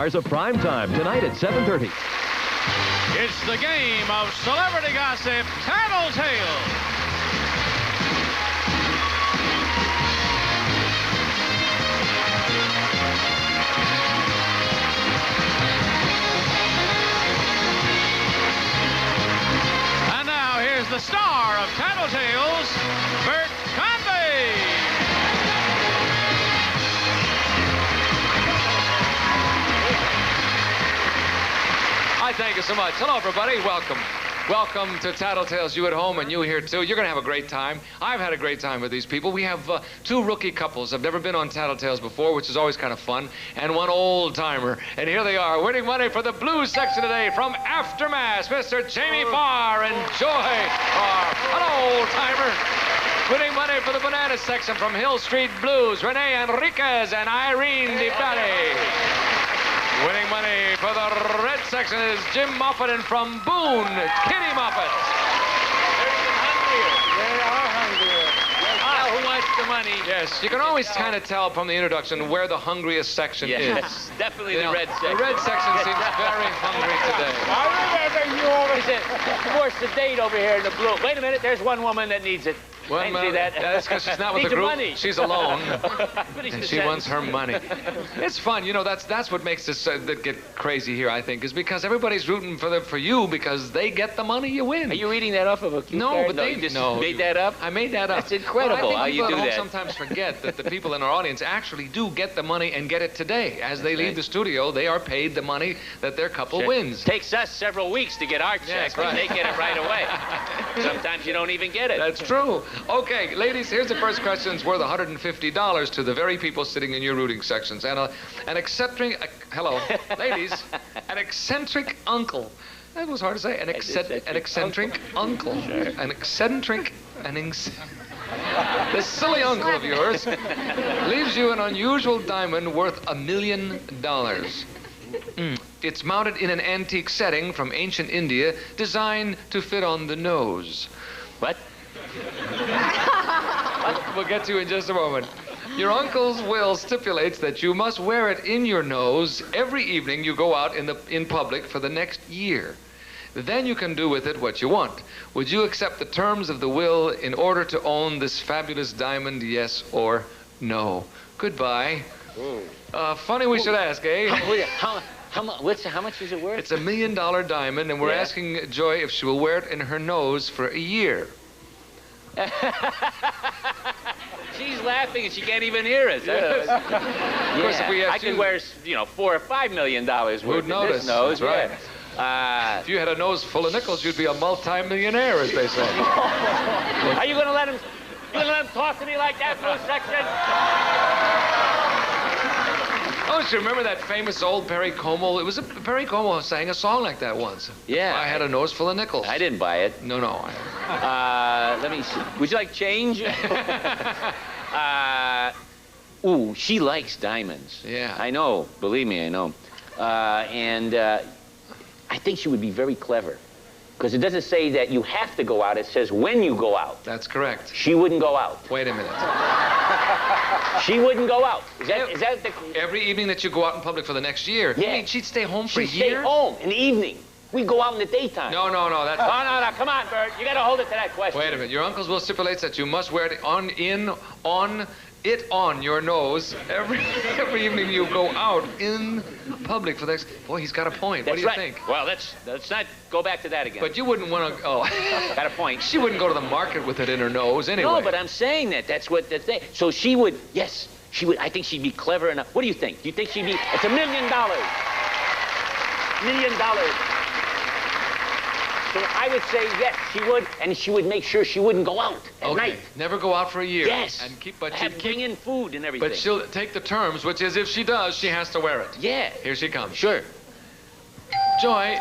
stars of prime time tonight at 7:30. It's the game of celebrity gossip, Tattletales. And now here's the star of Tattletales, Bert Convey. Hi, thank you so much. Hello, everybody. Welcome. Welcome to Tattletales. You at home and you here, too. You're going to have a great time. I've had a great time with these people. We have two rookie couples. I've never been on Tattletales before, which is always kind of fun, and one old-timer. And here they are, winning money for the blues section today from Aftermath, Mr. Jamie Farr and Joy Farr. Hello, old-timer. Winning money for the banana section from Hill Street Blues, René Enriquez and Irene DiBatti. Winning money for the red section is Jim Moffat, and from Boone, Kitty Moffat. They're even hungrier. They are hungrier. Now who wants the money? Yes, you can always kind of tell from the introduction where the hungriest section is. Yes, definitely the red section. The red section seems very hungry today. I remember you always said, more sedate over here in the blue. Wait a minute, there's one woman that needs it. I see that. That's because she's not with the Needs group. money. She's alone, and she wants her money. It's fun, you know. That's what makes this get crazy here. I think is because everybody's rooting for you because they get the money, you win. Are you reading that off of a cue No, card? but they you just no. made that up. I made that up. That's incredible well, I think how you people do at home that. sometimes forget that the people in our audience actually do get the money and get it today. As they leave the studio, they are paid the money that their couple wins. Takes us several weeks to get our check, but they get it right away. Sometimes you don't even get it. That's true. Okay, ladies, here's the first question. It's worth $150 to the very people sitting in your rooting sections. And an eccentric, hello, ladies, an eccentric uncle. That was hard to say. An eccentric uncle. Sure. An eccentric, this silly uncle of yours leaves you an unusual diamond worth $1 million. It's mounted in an antique setting from ancient India, designed to fit on the nose. What? We'll get to you in just a moment. Your uncle's will stipulates that you must wear it in your nose every evening you go out in public for the next year. Then you can do with it what you want. Would you accept the terms of the will in order to own this fabulous diamond, yes or no? Goodbye. Funny we should ask, eh? How much is it worth? It's $1 million diamond, and we're asking Joy if she will wear it in her nose for a year. She's laughing and she can't even hear us. Of course, if we have I could wear, $4 or $5 million worth Who'd in notice? this nose. That's right. If you had a nose full of nickels, you'd be a multi-millionaire, as they say. Are you going to let him? You going to let him talk to me like that, blue section? Don't you remember that famous old Perry Como? It was Perry Como sang a song like that once. Yeah. I had a nose full of nickels. I didn't buy it. No. Let me see. Would you like change? Ooh, she likes diamonds. Yeah. I know. Believe me, I know. I think she would be very clever. Because it doesn't say that you have to go out. It says when you go out. That's correct. She wouldn't go out. Wait a minute. She wouldn't go out. Is that the... Every evening that you go out in public for the next year? Yeah. You mean she'd stay home for a She'd year? stay home in the evening. We go out in the daytime. No. That's... No. Come on, Bert. You got to hold it to that question. Wait a minute. Your uncle's will stipulates that you must wear it on your nose every evening you go out in public for the next... Boy, he's got a point. What do you think? Well, let's not go back to that again. But you wouldn't want to... Oh. Got a point. She wouldn't go to the market with it in her nose anyway. No, but I'm saying that's what the thing. So she would, yes, she would. I think she'd be clever enough. What do you think? Do you think she'd be... It's $1 million. $1 million. So I would say yes, she would, and she would make sure she wouldn't go out at night. Never go out for a year. Yes. And bring in food and everything. But she'll take the terms, which is if she does, she has to wear it. Yeah. Here she comes. Sure. Joy,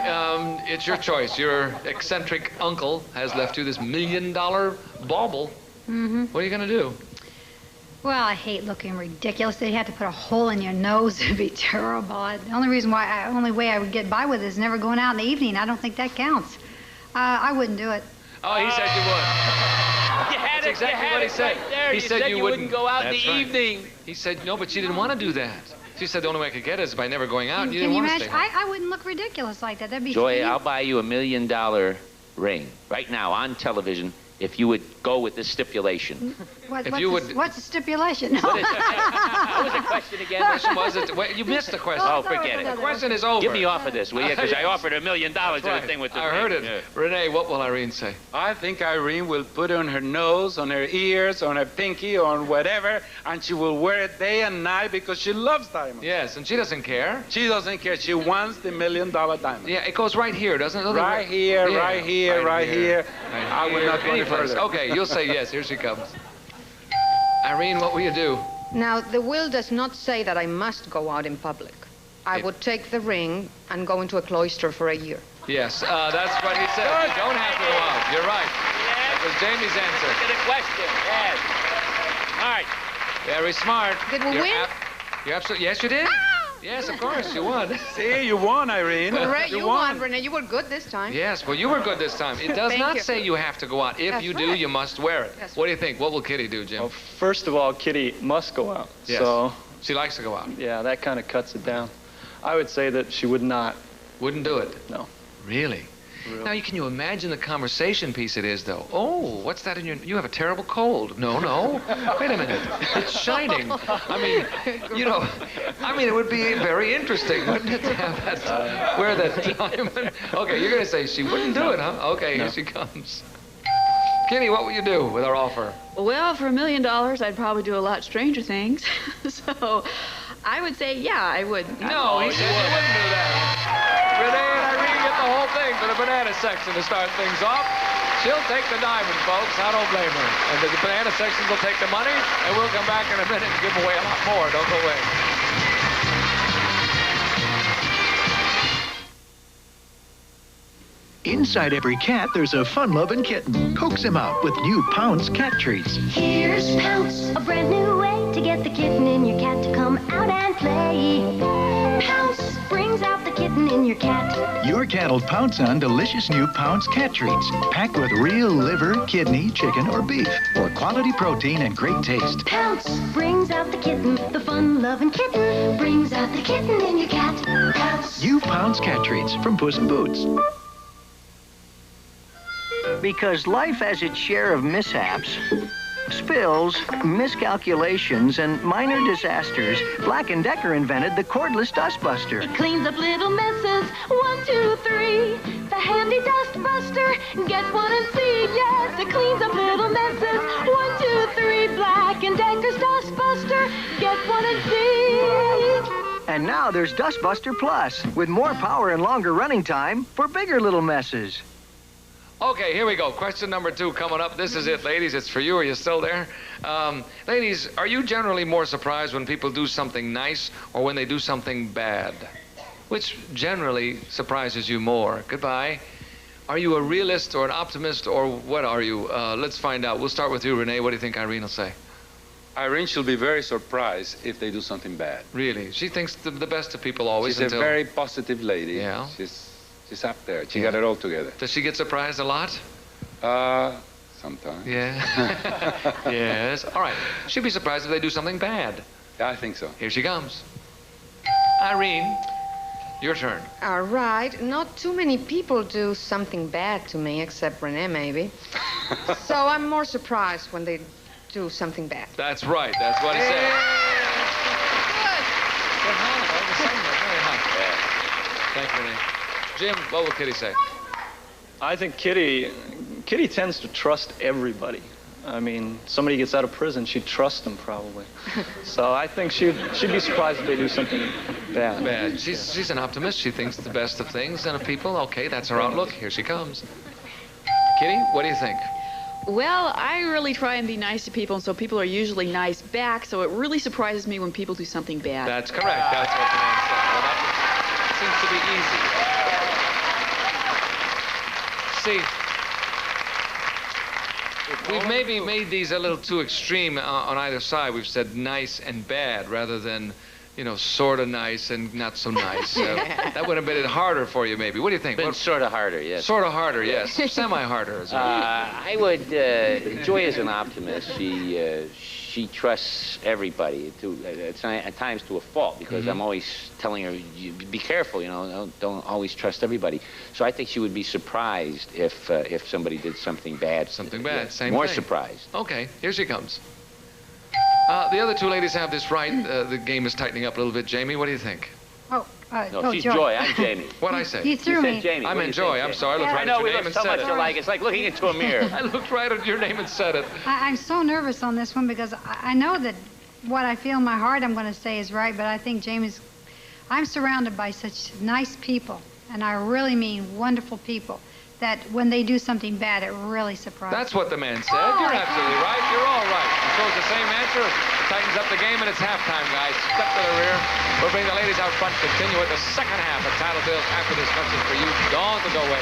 it's your choice. Your eccentric uncle has left you this $1 million bauble. Mm-hmm. What are you going to do? Well, I hate looking ridiculous. They had to put a hole in your nose. It'd be terrible. The only way I would get by with it is never going out in the evening. I don't think that counts. I wouldn't do it. Oh, he said you would. That's exactly what he said. Right there. He said you wouldn't go out in the evening. He said, no, but she didn't want to do that. She said the only way I could get it is by never going out. And you Can didn't you want to imagine? stay home. I wouldn't look ridiculous like that. That'd be Joy, you- I'll buy you $1 million ring right now on television if you would go with this stipulation. What's the stipulation? What was the question again? Question was it? Wait, you missed the question. Oh, forget it. The question is over. Give me off of this, will you? Because I offered $1 million That's to the right. thing with the I ring. heard it. Yeah. Renee, what will Irene say? I think Irene will put it on her nose, on her ears, on her pinky, on whatever, and she will wear it day and night because she loves diamonds. Yes, and she doesn't care. She doesn't care. She wants the $1 million diamond. Yeah, it goes right here, doesn't it? Right here, Yeah, right here, right here. Right I would here. not go any Any place. further. Okay, you'll say yes. Here she comes. Irene, what will you do? Now, the will does not say that I must go out in public. I would take the ring and go into a cloister for a year. Yes, that's what he said. You don't have to go out. You're right. That was Jamie's answer. Look at the question. Yes. All right. Very smart. Did we win? You're absolutely. Yes, you did. Yes, of course, you won. See, you won, Irene. You won, Renee. You were good this time. Yes, well, you were good this time. It does Thank not you. say you have to go out. If That's you do, right. you must wear it. That's What do you think? What will Kitty do, Jim? Well, first of all, Kitty must go out. Yes. So, She likes to go out. yeah, that kind of cuts it down. I would say that she would not. Wouldn't do it. No. Really? Really. Now, can you imagine the conversation piece it is, though? Oh, what's that in your... You have a terrible cold. No, no. Wait a minute. It's shining. I mean, it would be very interesting, wouldn't it, to have that... wear that diamond. Okay, you're going to say she wouldn't do it, huh? Okay, here she comes. Kitty, what will you do with our offer? Well, for $1 million, I'd probably do a lot stranger things. So I would say, yeah, I would. No, he said you wouldn't do that. Renee and Irene get the whole thing for the banana section to start things off. She'll take the diamond, folks. I don't blame her. And the banana section will take the money, and we'll come back in a minute and give away a lot more. Don't go away. Inside every cat, there's a fun-loving kitten. Coax him out with new Pounce cat treats. Here's Pounce, a brand new way to get the kitten in your cat to come out and play. Pounce brings out the kitten in your cat. Your cat'll pounce on delicious new Pounce cat treats, packed with real liver, kidney, chicken, or beef for quality protein and great taste. Pounce brings out the kitten, the fun-loving kitten brings out the kitten in your cat. Pounce. New Pounce cat treats from Puss in Boots. Because life has its share of mishaps, spills, miscalculations, and minor disasters, Black & Decker invented the cordless dustbuster. It cleans up little messes, 1, 2, 3. The handy dustbuster, get one and see. Yes, it cleans up little messes, 1, 2, 3. Black & Decker's dustbuster, get one and see. And now there's Dustbuster Plus, with more power and longer running time for bigger little messes. Okay, here we go. Question number 2 coming up. This is it, ladies. It's for you. Are you still there? Ladies, are you generally more surprised when people do something nice or when they do something bad? Which generally surprises you more? Goodbye. Are you a realist or an optimist, or what are you? Let's find out. We'll start with you, Renee. What do you think Irene will say? Irene should be very surprised if they do something bad. Really? She thinks the best of people always. She's a very positive lady. Yeah. She's up there. She got it all together. Does she get surprised a lot? Sometimes. Yeah. Yes. All right. She'd be surprised if they do something bad. Yeah, I think so. Here she comes. Irene, your turn. All right. Not too many people do something bad to me, except Renee, maybe. So I'm more surprised when they do something bad. That's right. That's what he said. Thank you, Renee. Jim, what will Kitty say? I think Kitty tends to trust everybody. I mean, somebody gets out of prison, she'd trust them probably. So I think she'd be surprised if they do something bad. Bad. She's an optimist. She thinks the best of things and of people. Okay, that's her outlook. Here she comes. Kitty, what do you think? Well, I really try and be nice to people, and so people are usually nice back, so it really surprises me when people do something bad. That's correct. That's what the man said. Well, that seems to be easy. See, we've maybe made these a little too extreme on either side. We've said nice and bad rather than you know, sort of nice and not so nice. That would have made it harder for you, maybe. What do you think? Been sort of harder, yes. Sort of harder, yes. Semi-harder as well. I would. Joy is an optimist. She trusts everybody at times to a fault, because I'm always telling her, be careful, you know, don't always trust everybody. So I think she would be surprised if somebody did something bad. Something bad, same thing. More surprised. Okay, here she comes. The other two ladies have this right. The game is tightening up a little bit. Jamie, what do you think? No, she's Joy. I'm Jamie. What'd I say? You threw me. Jamie. I meant Joy. I'm sorry. I looked right I know, at your we name look and so said much it. alike. It's like looking into a mirror. I looked right at your name and said it. I'm so nervous on this one because I know that what I feel in my heart I'm going to say is right, but I think I'm surrounded by such nice people, and I really mean wonderful people, that when they do something bad, it really surprises me. That's what the man said. You're absolutely right. You're all right. You chose the same answer. Tightens up the game, and it's halftime, guys. Step to the rear. We'll bring the ladies out front. Continue with the second half of Tattletales after this message for you. Don't go away.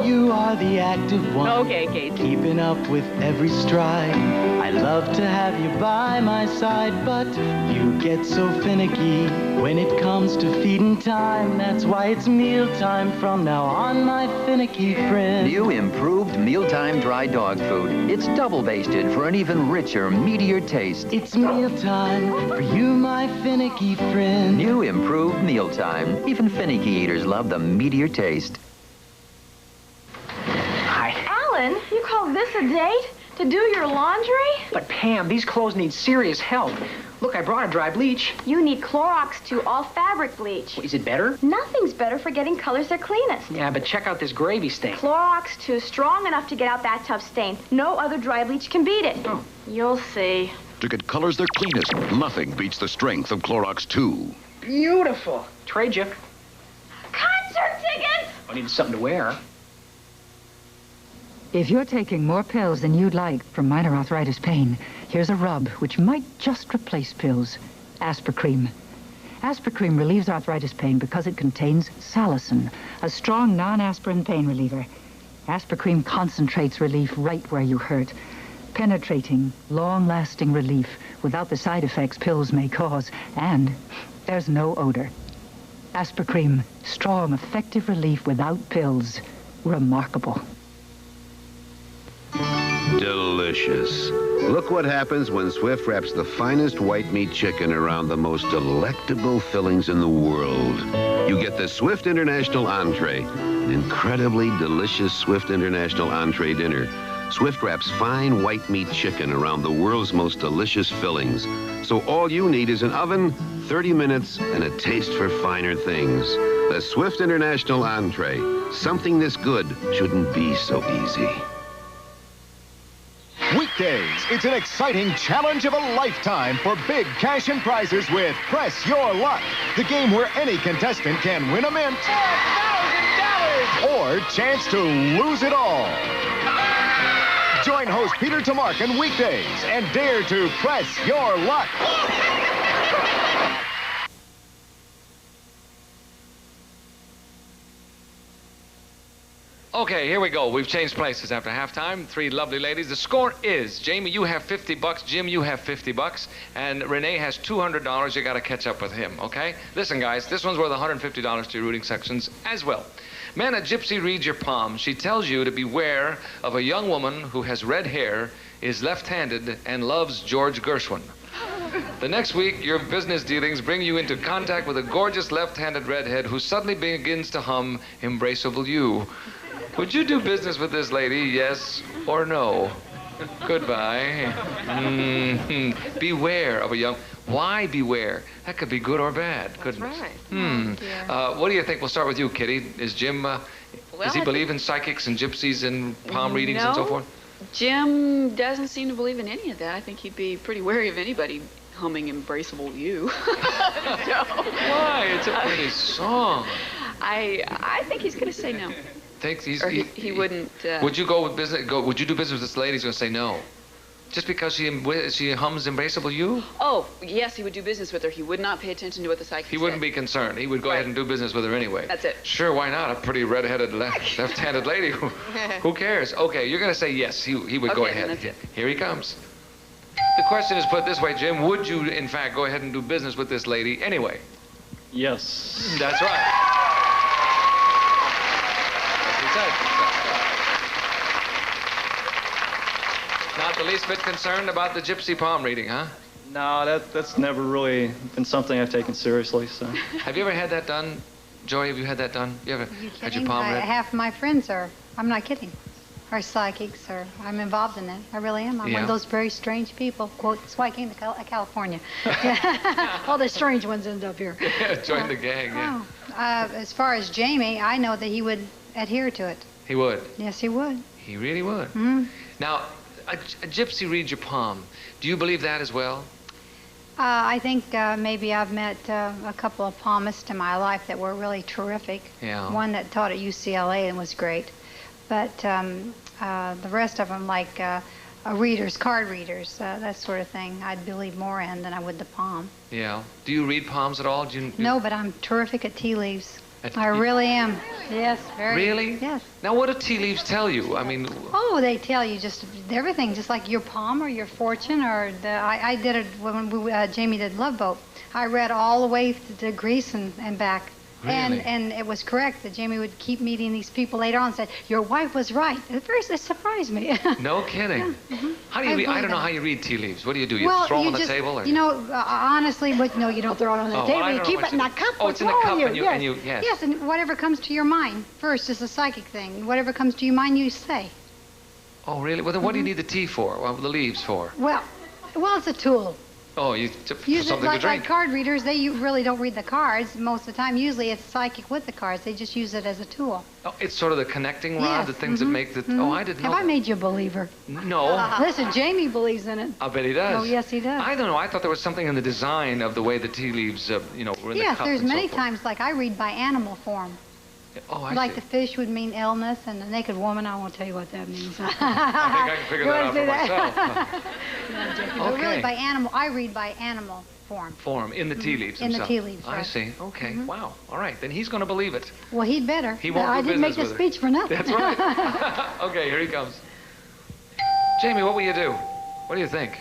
You are the active one. Okay, Kate. Keeping up with every stride. I love to have you by my side, but you get so finicky when it comes to feeding time. That's why it's mealtime from now on, my finicky friend. New improved mealtime dry dog food. It's double basted for an even richer, meatier taste. It's mealtime for you, my finicky friend. New improved mealtime. Even finicky eaters love the meatier taste. Alan, you call this a date? To do your laundry? But Pam, these clothes need serious help. Look, I brought a dry bleach. You need Clorox 2 all fabric bleach. Is it better? Nothing's better for getting colors their cleanest. Yeah, but check out this gravy stain. Clorox 2 strong enough to get out that tough stain. No other dry bleach can beat it. Oh. You'll see. To get colors their cleanest, nothing beats the strength of Clorox 2. Beautiful. Trade you. Concert tickets! I need something to wear. If you're taking more pills than you'd like for minor arthritis pain, here's a rub which might just replace pills. Aspercreme. Aspercreme relieves arthritis pain because it contains salicin, a strong non-aspirin pain reliever. Aspercreme concentrates relief right where you hurt, penetrating, long-lasting relief without the side effects pills may cause, and there's no odor. Aspercreme, strong, effective relief without pills. Remarkable. Delicious. Look what happens when Swift wraps the finest white meat chicken around the most delectable fillings in the world. You get the Swift International Entree, an incredibly delicious Swift International Entree dinner. Swift wraps fine white meat chicken around the world's most delicious fillings. So all you need is an oven, 30 minutes, and a taste for finer things. The Swift International Entree. Something this good shouldn't be so easy. Weekdays, it's an exciting challenge of a lifetime for big cash and prizes with Press Your Luck, the game where any contestant can win a mint $4,000 or chance to lose it all. Join host Peter Tamarkin weekdays and dare to press your luck. Okay, here we go. We've changed places after halftime. Three lovely ladies. The score is, Jamie, you have $50. Jim, you have $50. And René has $200. You got to catch up with him, okay? Listen, guys, this one's worth $150 to your rooting sections as well. Man, a gypsy reads your palm. She tells you to beware of a young woman who has red hair, is left-handed, and loves George Gershwin. The next week, your business dealings bring you into contact with a gorgeous left-handed redhead who suddenly begins to hum Embraceable You. Would you do business with this lady, yes or no? Goodbye. Beware of a young... Why beware? That could be good or bad, couldn't it? Right. What do you think? We'll start with you, Kitty. Is Jim... does he believe in psychics and gypsies and palm readings and so forth? Jim doesn't seem to believe in any of that. I think he'd be pretty wary of anybody humming Embraceable You. Why? It's a pretty song. I think he's going to say no. He wouldn't. Would you go with business? Would you do business with this lady? He's going to say no. Just because she hums Embraceable You? Oh, yes, he would do business with her. He would not pay attention to what the psychic He wouldn't be concerned. He would go ahead and do business with her anyway. That's it. Sure, why not? A pretty red-headed, left-handed lady. Who cares? Okay, you're going to say yes. He would go ahead. That's it. Here he comes. The question is put this way, Jim. Would you, in fact, go ahead and do business with this lady anyway? Yes. That's right. As he said. Not the least bit concerned about the gypsy palm reading, huh? No, that's never really been something I've taken seriously. So. Have you ever had that done, Joy? Have you had that done? You ever had your palm read? Half my friends are. I'm not kidding. Are psychics, or I'm involved in it. I really am. I'm one of those very strange people. Quote, that's why I came to California. All the strange ones end up here. Join the gang, yeah. As far as Jamie, I know that he would adhere to it. He would? Yes, he would. He really would. Mm-hmm. Now, a gypsy reads your palm. Do you believe that as well? I think maybe I've met a couple of palmists in my life that were really terrific. Yeah. One that taught at UCLA and was great. But the rest of them, like readers, card readers, that sort of thing, I'd believe more in than I would the palm. Yeah. Do you read palms at all? No, but I'm terrific at tea leaves. I really am. Yes, very. Really? Yes. Now, what do tea leaves tell you? I mean... Oh, they tell you just everything, just like your palm or your fortune, or I did it when Jamie did Love Boat. I read all the way to Greece and back. Really? And it was correct that Jamie would keep meeting these people later on and said, your wife was right. At first, it surprised me. No kidding. How do you read? I don't know how you read tea leaves. What do? You throw them on the table? Or? You know, honestly, but no, you don't throw it on the table. You keep it in a cup. Oh, it's in a cup and you, yes. Yes, and whatever comes to your mind first is a psychic thing. Whatever comes to your mind, you say. Oh, really? Well, then what do you need the tea for? Well, the leaves for? Well, it's a tool. Oh, Use something it to drink. like card readers. They really don't read the cards most of the time. Usually it's psychic with the cards. They just use it as a tool. Oh, it's sort of the connecting rod, the things that make the... Oh, I didn't know. Have I made you a believer? No. Listen, Jamie believes in it. I bet he does. Oh, yes, he does. I don't know. I thought there was something in the design of the way the tea leaves, were in the cup. Yes, there's and many so forth. times, like I read by animal form. Oh, I like see. the fish would mean illness, and the naked woman, I won't tell you what that means. I think I can figure that out for myself. But really by animal, I read by animal form. In the tea leaves In himself. the tea leaves, I right. see. Okay. Wow. All right. Then he's going to believe it. Well, he'd better. He won't I do didn't make business the with her. speech for nothing. That's right. Okay, here he comes. Jamie, what will you do? What do you think?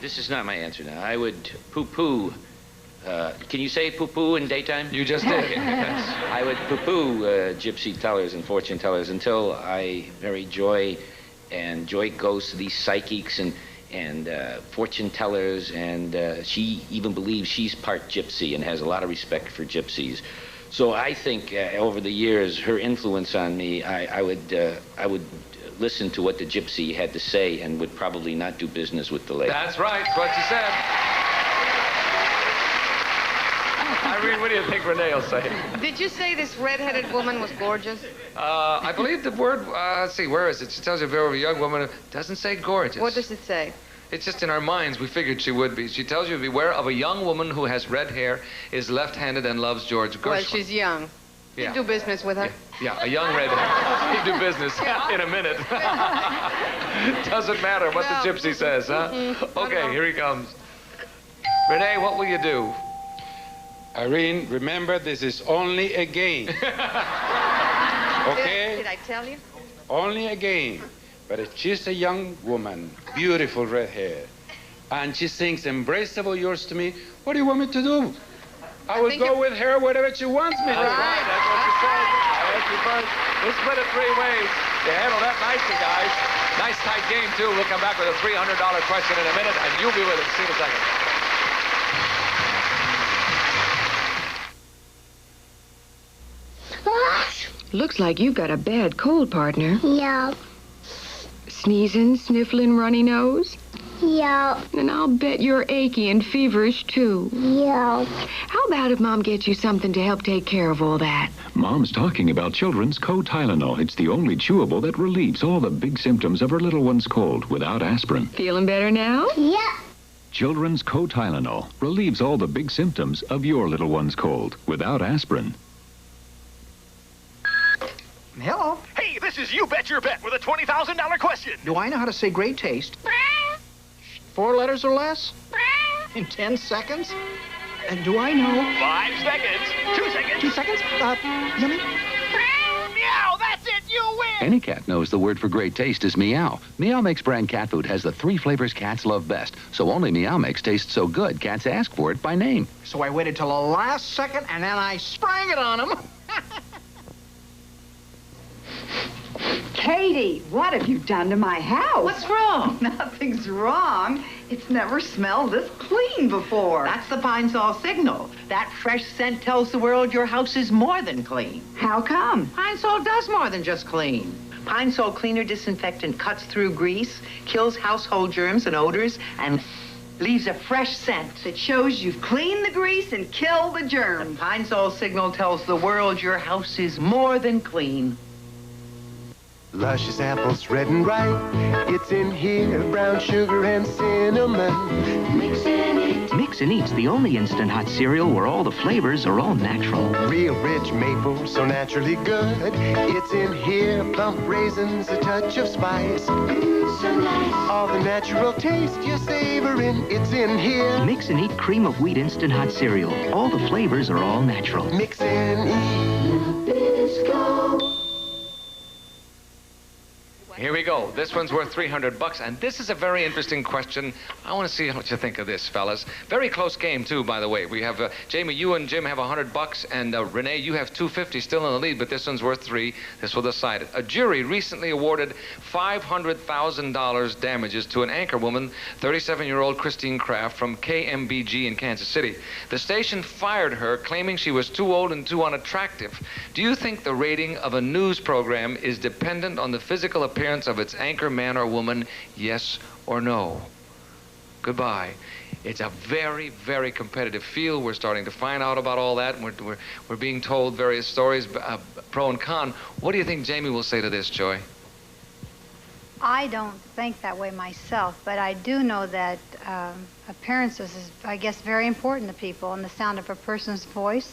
This is not my answer now. I would poo-poo. Can you say poo-poo in daytime? You just did. I would poo-poo gypsy tellers and fortune tellers until I marry Joy, and Joy goes to these psychics and fortune tellers, and she even believes she's part gypsy and has a lot of respect for gypsies. So I think over the years, her influence on me, I would listen to what the gypsy had to say and would probably not do business with the lady. That's right. That's what she said. Irene, what do you think René will say? Did you say this red-headed woman was gorgeous? I believe the word, let's see, where is it? She tells you if a young woman, doesn't say gorgeous. What does it say? It's just in our minds, we figured she would be. She tells you, beware of a young woman who has red hair, is left-handed, and loves George Gershwin. Well, she's young. Yeah. You do business with her? Yeah, a young redhead. You do business in a minute. Doesn't matter what the gypsy says, huh? Okay, here he comes. René, what will you do? Irene, remember, this is only a game. Okay? Did I tell you? Only a game. But if she's a young woman, beautiful red hair, and she sings Embraceable Yours to Me, what do you want me to do? I will go with her wherever she wants me to. That's right. That's what she said. That's your first. We'll split it 3 ways. You handled that nicely, guys. Nice tight game, too. We'll come back with a $300 question in a minute, and you'll be with us. See you in a second. Looks like you've got a bad cold, partner. Yeah. Sneezing, sniffling, runny nose? Yeah. And I'll bet you're achy and feverish, too. Yeah. How about if Mom gets you something to help take care of all that? Mom's talking about children's Co-Tylenol. It's the only chewable that relieves all the big symptoms of her little one's cold without aspirin. Feeling better now? Yeah. Children's Co-Tylenol relieves all the big symptoms of your little one's cold without aspirin. Hello? Hey, this is You Bet Your Bet with a $20,000 question. Do I know how to say great taste? 4 letters or less? In 10 seconds? And do I know? 5 seconds. 2 seconds. 2 seconds? Yummy? Meow, that's it. You win. Any cat knows the word for great taste is meow. Meow Mix brand cat food has the 3 flavors cats love best. So only Meow Mix tastes so good, cats ask for it by name. So I waited till the last second, and then I sprang it on him. Katie, what have you done to my house? What's wrong? Nothing's wrong. It's never smelled this clean before. That's the Pine Sol signal. That fresh scent tells the world your house is more than clean. How come? Pine Sol does more than just clean. Pine Sol Cleaner Disinfectant cuts through grease, kills household germs and odors, and leaves a fresh scent. It shows you've cleaned the grease and killed the germs. The Pine Sol signal tells the world your house is more than clean. Luscious apples, red and ripe. It's in here, brown sugar and cinnamon. Mix and eat. Mix and Eat's the only instant hot cereal where all the flavors are all natural. Real rich maple, so naturally good. It's in here, plump raisins, a touch of spice. So nice. All the natural taste you're savoring, it's in here. Mix and Eat cream of wheat instant hot cereal. All the flavors are all natural. Mix and eat. Nabisco. Here we go. This one's worth $300, and this is a very interesting question. I want to see what you think of this, fellas. Very close game, too, by the way. We have, Jamie, you and Jim have $100, and Renee, you have $250, still in the lead, but this one's worth $3. This will decide it. A jury recently awarded $500,000 damages to an anchor woman, 37-year-old Christine Kraft from KMBG in Kansas City. The station fired her, claiming she was too old and too unattractive. Do you think the rating of a news program is dependent on the physical appearance of its anchor man or woman, yes or no? Goodbye. It's a very, very competitive field. We're starting to find out about all that, and we're being told various stories, pro and con. What do you think Jamie will say to this, Joy? I don't think that way myself, but I do know that appearances is, I guess, very important to people, and the sound of a person's voice.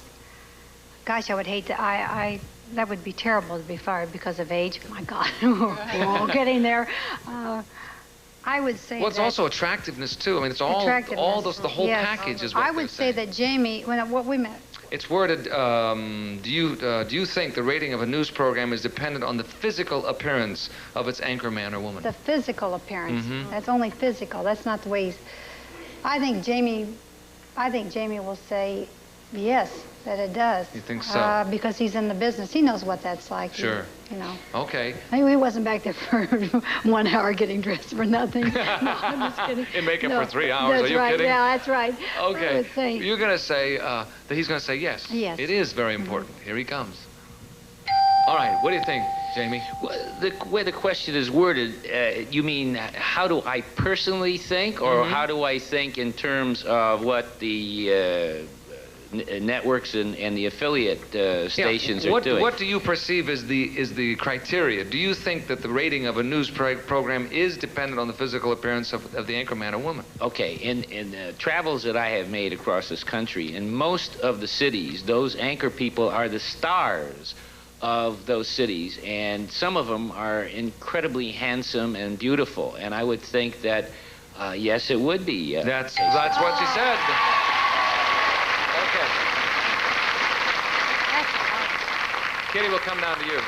Gosh, I would hate to, that would be terrible to be fired because of age. My God, we're all getting there. I would say well, it's also attractiveness, too. I mean, it's all those, the whole package is what I would say that Jamie, what we meant. It's worded, do you think the rating of a news program is dependent on the physical appearance of its anchor man or woman? The physical appearance. Mm-hmm. That's only physical. That's not the way he's... I think Jamie will say yes, that it does. You think so? Because he's in the business. He knows what that's like. Sure. You know. Okay. Maybe he wasn't back there for 1 hour getting dressed for nothing. No, I'm just kidding. In makeup for 3 hours. That's Are you right. kidding? Yeah, that's right. Okay. You're going to say that he's going to say yes. Yes. It is very important. Here he comes. All right. What do you think, Jamie? Well, the way the question is worded, you mean how do I personally think, or how do I think in terms of what the networks and the affiliate stations are doing? What do you perceive as the criteria? Do you think that the rating of a news program is dependent on the physical appearance of the anchor man or woman? Okay, in travels that I have made across this country, in most of the cities, those anchor people are the stars of those cities, and some of them are incredibly handsome and beautiful, and I would think that yes, it would be. That's what she said. Okay. Kitty, we'll come down to you.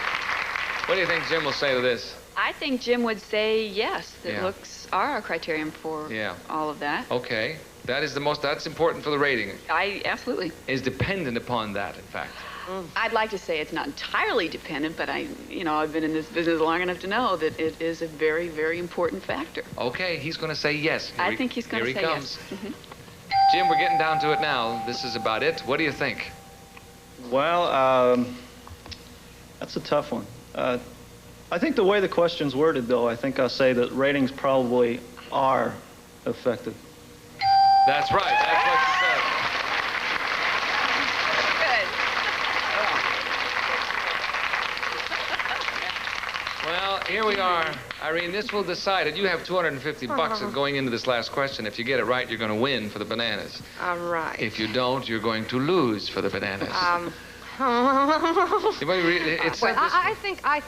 What do you think Jim will say to this? I think Jim would say yes, that looks are a criterion for all of that. Okay. That's important for the rating. Absolutely. Is dependent upon that, in fact. I'd like to say it's not entirely dependent, but I've been in this business long enough to know that it is a very, very important factor. Okay, he's going to say yes. I think he's going to say yes. Here he comes. Jim, we're getting down to it now. This is about it. What do you think? Well, that's a tough one. I think the way the question's worded, though, I think I'll say that ratings probably are affected. That's right. That's what she said. Well, Here we are. Irene, this will decide it. You have 250 bucks going into this last question. If you get it right, you're going to win for the bananas. All right. If you don't, you're going to lose for the bananas. I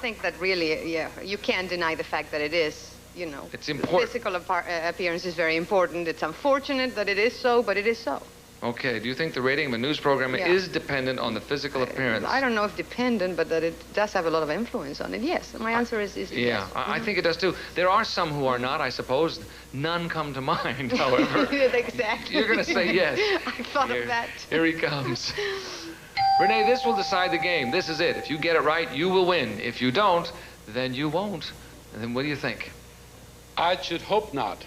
think that really, yeah, you can't deny the fact that it is, you know. It's important. Physical appearance is very important. It's unfortunate that it is so, but it is so. Okay. Do you think the rating of a news program is dependent on the physical appearance? I don't know if dependent, but that it does have a lot of influence on it. Yes. My answer is yes. Yeah, I think it does too. There are some who are not, I suppose. None come to mind, however. Exactly. You're going to say yes. I thought of that. Here he comes. Renee, this will decide the game. This is it. If you get it right, you will win. If you don't, then you won't. And then what do you think? I should hope not.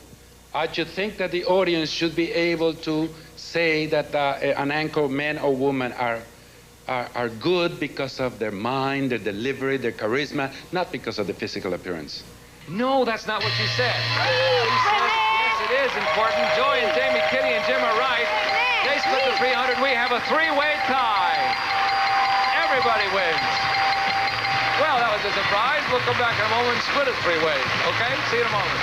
I should think that the audience should be able to say that an anchor, man or woman, are good because of their mind, their delivery, their charisma, not because of the physical appearance. No, that's not what she said. She said, yes, it is important. Joy and Jamie, Kitty, and Jim are right. They split the 300. We have a three-way tie. Everybody wins. Well, that was a surprise. We'll come back in a moment and split it 3 ways. Okay? See you in a moment.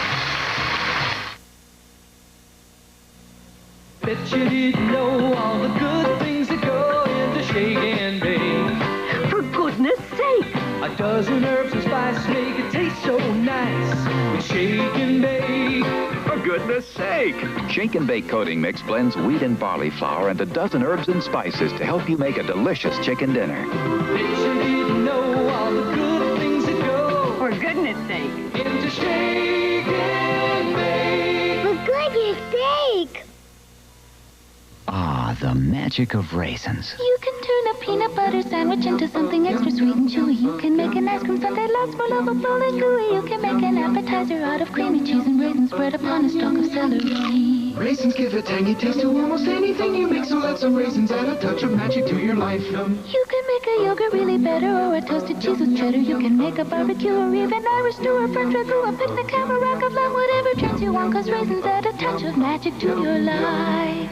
Bet you didn't know all the good things that go into shake and bake. For goodness sake! A dozen herbs and spices make it taste so nice with shake and bake. For goodness sake! Shake and Bake coating mix blends wheat and barley flour and a dozen herbs and spices to help you make a delicious chicken dinner. Bet you didn't know all the good things that go. For goodness sake! Into shake and bake. For goodness sake! Ah, the magic of raisins. You can turn a peanut butter sandwich into something extra sweet and chewy. You can make an ice cream sundae lots more lovable and gooey. You can make an appetizer out of creamy cheese and raisins spread upon a stalk of celery. Raisins give a tangy taste to almost anything you make, so let some raisins add a touch of magic to your life. You can make a yogurt really better or a toasted cheese with cheddar. You can make a barbecue or even Irish stew or French ragout, a picnic, have a rack of lamb, whatever turns you on, cause raisins add a touch of magic to your life.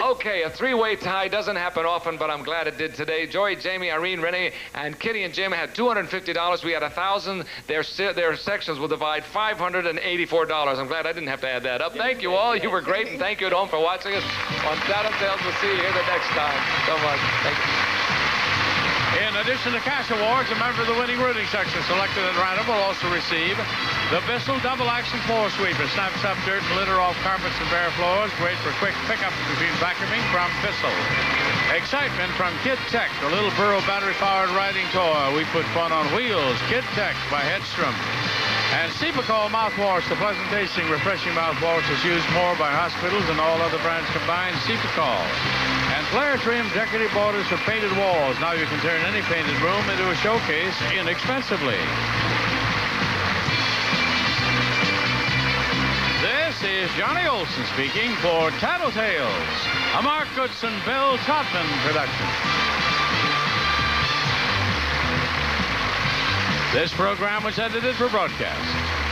Okay, a three-way tie doesn't happen often, but I'm glad it did today. Joy, Jamie, Irene, Renee, and Kitty and Jim had $250. We had $1,000. Their sections will divide $584. I'm glad I didn't have to add that up. Thank you all. You were great, and thank you at home for watching us on Tattletales. We'll see you here the next time. So much. Thank you. In addition to cash awards, a member of the winning rooting section selected at random will also receive the Bissell Double Action Floor Sweeper. Snaps up dirt and litter off carpets and bare floors. Great for quick pickup between vacuuming from Bissell. Excitement from Kid Tech, the little burro battery-powered riding toy. We put fun on wheels. Kid Tech by Hedstrom. And Cepacol mouthwash, the pleasant tasting, refreshing mouthwash is used more by hospitals than all other brands combined. Cepacol. And Flair Trim decorative borders for painted walls. Now you can turn any painted room into a showcase inexpensively. This is Johnny Olson speaking for Tattletales, a Mark Goodson, Bill Todman production. This program was edited for broadcast.